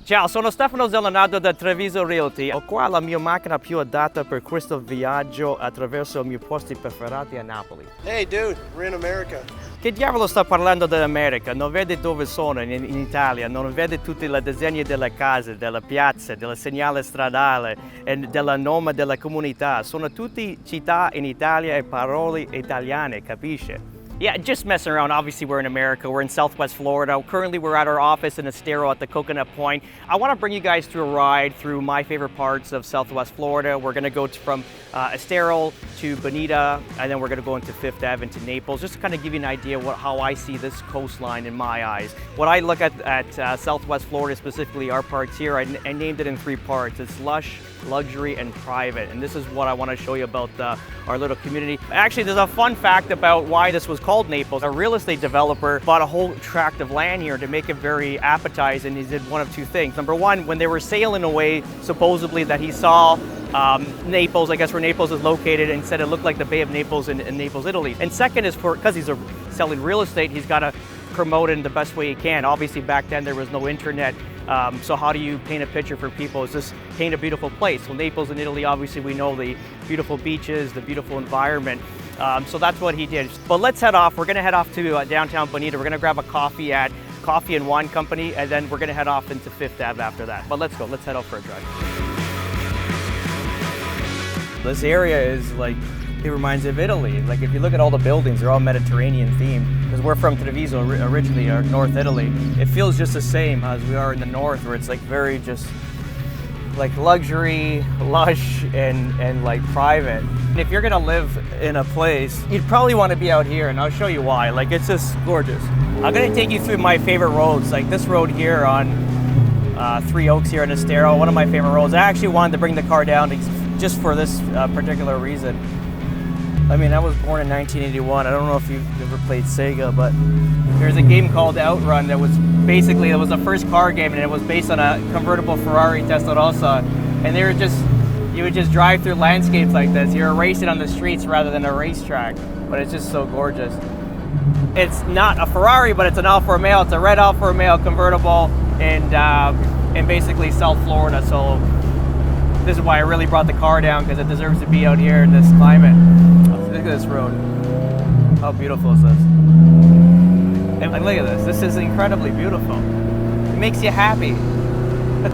Ciao, sono Stefano Zellonato da Treviso Realty. Ho qua la mia macchina più adatta per questo viaggio attraverso i miei posti preferiti a Napoli. Hey dude, we're in America. Che diavolo sta parlando dell'America? Non vede dove sono in Italia, non vede tutti i disegni delle case, delle piazze, del segnale stradale e del nome della comunità. Sono tutte città in Italia e parole italiane, capisce? Yeah, just messing around. Obviously, we're in America. We're in Southwest Florida. Currently, we're at our office in Estero at the Coconut Point. I want to bring you guys through a ride through my favorite parts of Southwest Florida. We're going to go from Estero to Bonita, and then we're going to go into Fifth Ave into Naples, just to kind of give you an idea how I see this coastline in my eyes. What I look at Southwest Florida, specifically our parts here, I named it in 3 parts. It's lush, luxury, and private. And this is what I want to show you about our little community. Actually, there's a fun fact about why this was called Naples. A real estate developer bought a whole tract of land here to make it very appetizing. He did one of 2 things. Number one, when they were sailing away, supposedly that he saw Naples, I guess where Naples is located, and said it looked like the Bay of Naples in Naples, Italy. And second is because he's selling real estate, he's got to promote it in the best way he can. Obviously back then there was no internet, so how do you paint a picture for people? Is this paint a beautiful place? Well, Naples in Italy, obviously we know the beautiful beaches, the beautiful environment. So that's what he did. But let's head off. We're going to head off to downtown Bonita. We're going to grab a coffee at Coffee and Wine Company, and then we're going to head off into Fifth Ave after that. But let's go. Let's head out for a drive. This area is like, it reminds me of Italy. Like if you look at all the buildings, they're all Mediterranean themed. Because we're from Treviso originally, or North Italy. It feels just the same as we are in the north, where it's like very just like luxury, lush, and like private. And if you're gonna live in a place, you'd probably want to be out here, and I'll show you why. Like it's just gorgeous. I'm gonna take you through my favorite roads, like this road here on 3 Oaks here in Estero, one of my favorite roads. I actually wanted to bring the car down just for this particular reason. I mean, I was born in 1981. I don't know if you've ever played Sega, but there's a game called Outrun that was basically, it was the first car game, and it was based on a convertible Ferrari Testarossa. And they were you would just drive through landscapes like this. You're racing on the streets rather than a racetrack, but it's just so gorgeous. It's not a Ferrari, but it's an Alfa Romeo. It's a red Alfa Romeo convertible in basically South Florida. So this is why I really brought the car down, because it deserves to be out here in this climate. Look at this road. How beautiful is this? And look at this. This is incredibly beautiful. It makes you happy.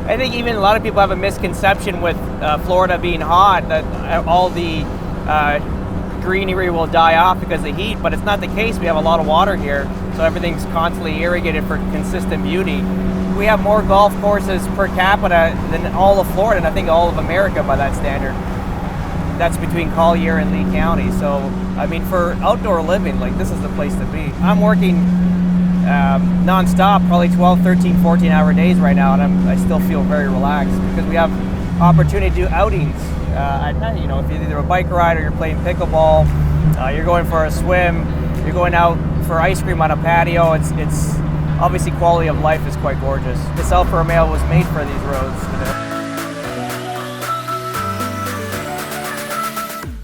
I think even a lot of people have a misconception with Florida being hot, that all the greenery will die off because of the heat, but it's not the case. We have a lot of water here, so everything's constantly irrigated for consistent beauty. We have more golf courses per capita than all of Florida, and I think all of America by that standard. That's between Collier and Lee County. So, I mean, for outdoor living, like this is the place to be. I'm working non-stop, probably 12, 13, 14-hour days right now, and I still feel very relaxed because we have opportunity to do outings at night. You know, if you're either a bike ride or you're playing pickleball, you're going for a swim, you're going out for ice cream on a patio. It's obviously quality of life is quite gorgeous. This Alfa Romeo was made for these roads.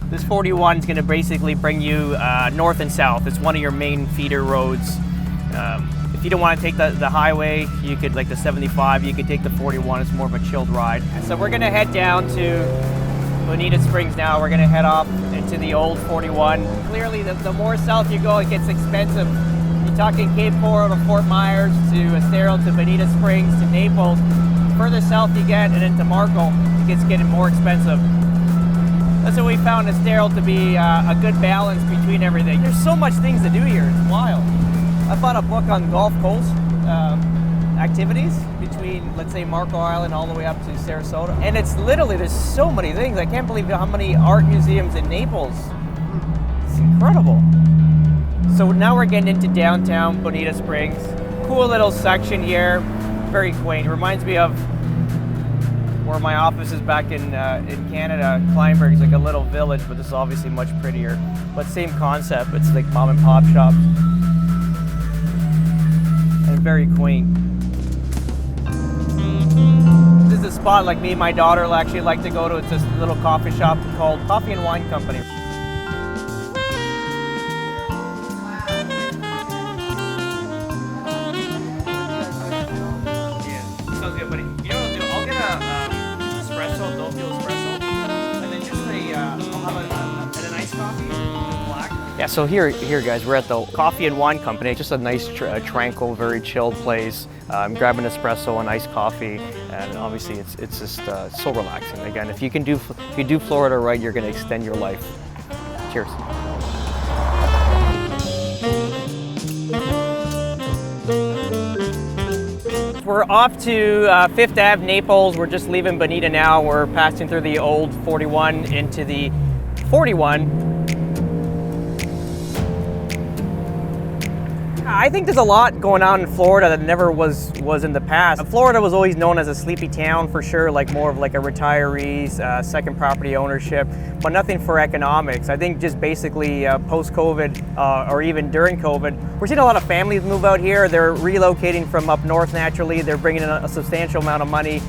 This 41 is going to basically bring you north and south. It's one of your main feeder roads. If you don't want to take the highway, you could, like the 75, you could take the 41. It's more of a chilled ride. So we're going to head down to Bonita Springs now. We're going to head off into the old 41. Clearly, the more south you go, it gets expensive. You're talking Cape Coral to Fort Myers to Estero to Bonita Springs to Naples. Further south you get and into Marco, it gets getting more expensive. That's what we found Estero to be a good balance between everything. There's so much things to do here, it's wild. I bought a book on Gulf Coast activities between, let's say, Marco Island all the way up to Sarasota. And it's literally, there's so many things. I can't believe how many art museums in Naples. It's incredible. So now we're getting into downtown Bonita Springs. Cool little section here, very quaint. It reminds me of where my office is back in Canada. Kleinburg is like a little village, but this is obviously much prettier. But same concept, it's like mom and pop shops. And very quaint. This is a spot like me and my daughter actually like to go to. It's this little coffee shop called Coffee and Wine Company. Yeah, sounds good. good, buddy. You know what I'll do? I'll get a espresso, no fuel espresso, and then just I'll have an iced coffee, just black. Yeah, so here guys, we're at the Coffee and Wine Company. Just a nice, tranquil, very chilled place. I'm grabbing espresso and iced coffee, and obviously it's just so relaxing. Again, if you do Florida right, you're going to extend your life. Cheers. We're off to Fifth Ave, Naples. We're just leaving Bonita now. We're passing through the old 41 into the 41. I think there's a lot going on in Florida that never was in the past. Florida was always known as a sleepy town for sure, like more of like a retirees, second property ownership, but nothing for economics. I think just basically post-COVID or even during COVID, we're seeing a lot of families move out here. They're relocating from up north naturally. They're bringing in a substantial amount of money,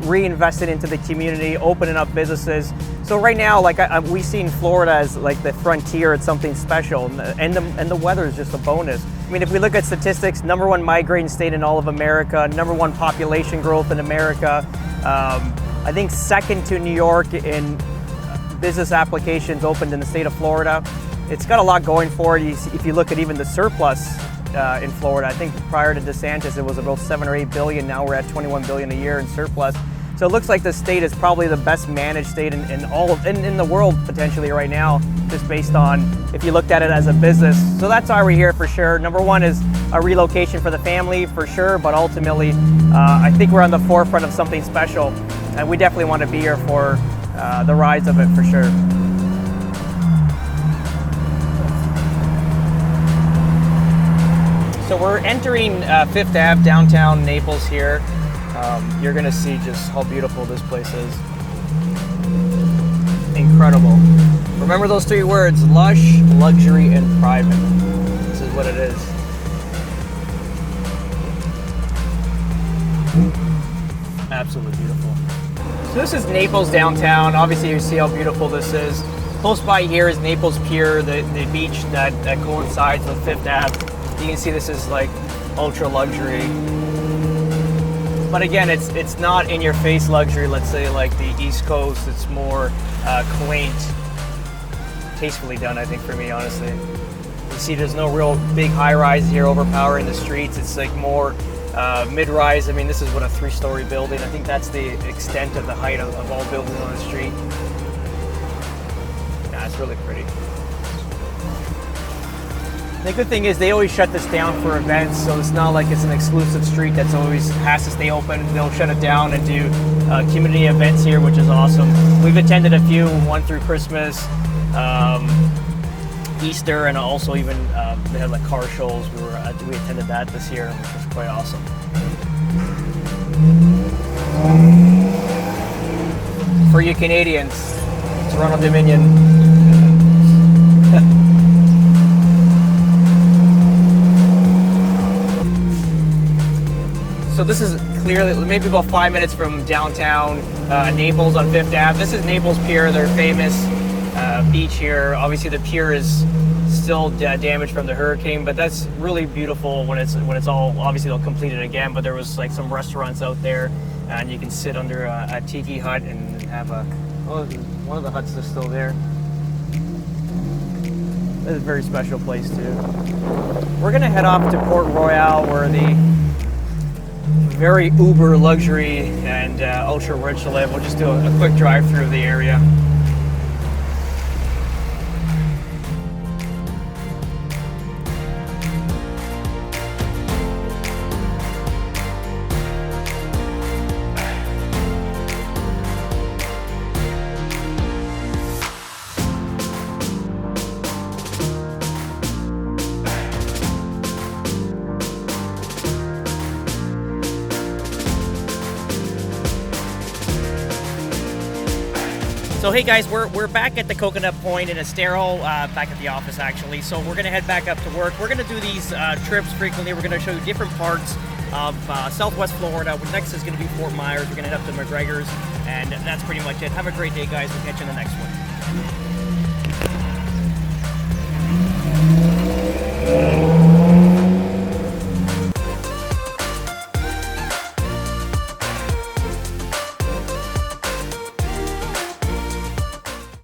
reinvested into the community, opening up businesses. So right now, like we seen Florida as like the frontier. It's something special, and the weather is just a bonus. I mean, if we look at statistics, #1 migrating state in all of America, #1 population growth in America. I think second to New York in business applications opened in the state of Florida. It's got a lot going for it. If you look at even the surplus in Florida, I think prior to DeSantis it was about 7 or 8 billion. Now we're at 21 billion a year in surplus. So it looks like the state is probably the best managed state in the world potentially right now, just based on if you looked at it as a business. So that's why we're here for sure. #1 is a relocation for the family for sure, but ultimately I think we're on the forefront of something special, and we definitely want to be here for the rise of it for sure. So we're entering Fifth Ave, downtown Naples here. You're gonna see just how beautiful this place is. Incredible. Remember those 3 words: lush, luxury, and private. This is what it is. Absolutely beautiful. So this is Naples downtown. Obviously you see how beautiful this is. Close by here is Naples Pier, the beach that coincides with Fifth Ave. You can see this is like ultra luxury. But again, it's not in your face luxury, let's say like the East Coast. It's more quaint, tastefully done, I think, for me, honestly. You see there's no real big high rise here overpowering the streets. It's like more mid-rise. I mean, this is what, a 3-story building. I think that's the extent of the height of all buildings on the street. Yeah, it's really pretty. The good thing is they always shut this down for events, so it's not like it's an exclusive street that's always has to stay open. They'll shut it down and do community events here, which is awesome. We've attended a few, one through Christmas, Easter, and also even they had like car shows. We attended that this year, which was quite awesome. For you Canadians, Toronto Dominion. So this is clearly maybe about 5 minutes from downtown Naples on Fifth Ave. This is Naples Pier, their famous beach here. Obviously the pier is still damaged from the hurricane, but that's really beautiful when it's all, obviously they'll complete it again, but there was like some restaurants out there, and you can sit under a tiki hut and have one of the huts is still there. It's a very special place too. We're gonna head off to Port Royal, where the very uber luxury and ultra rich to live. We'll just do a quick drive through the area. So hey guys, we're back at the Coconut Point in Estero, back at the office actually. So we're gonna head back up to work. We're gonna do these trips frequently. We're gonna show you different parts of Southwest Florida. Next is gonna be Fort Myers. We're gonna head up to McGregor's, and that's pretty much it. Have a great day, guys. We'll catch you in the next one.